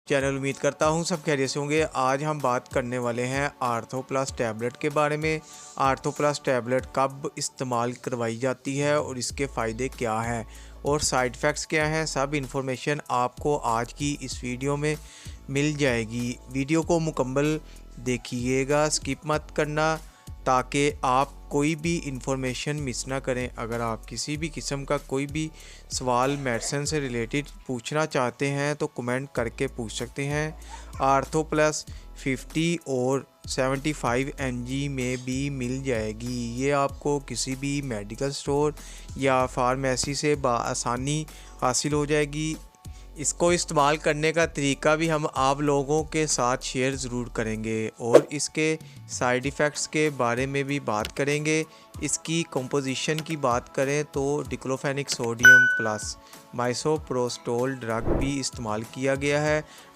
Channel उम्मीद करता हूँ सब खैरियत से होंगे। आज हम बात करने वाले हैं आर्थो प्लस टैबलेट के बारे में। आर्थो प्लस टैबलेट कब इस्तेमाल करवाई जाती है और इसके फ़ायदे क्या हैं और साइड इफ़ेक्ट्स क्या हैं, सब इन्फॉर्मेशन आपको आज की इस वीडियो में मिल जाएगी। वीडियो को मुकम्मल देखिएगा, स्किप मत करना ताकि आप कोई भी इंफॉर्मेशन मिस ना करें। अगर आप किसी भी किस्म का कोई भी सवाल मेडिसिन से रिलेटेड पूछना चाहते हैं तो कमेंट करके पूछ सकते हैं। आर्थो प्लस 50 और 75 mg में भी मिल जाएगी। ये आपको किसी भी मेडिकल स्टोर या फार्मेसी से आसानी हासिल हो जाएगी। इसको इस्तेमाल करने का तरीका भी हम आप लोगों के साथ शेयर ज़रूर करेंगे और इसके साइड इफ़ेक्ट्स के बारे में भी बात करेंगे। इसकी कंपोजिशन की बात करें तो डिक्लोफेनिक सोडियम प्लस माइसोप्रोस्टोल ड्रग भी इस्तेमाल किया गया है।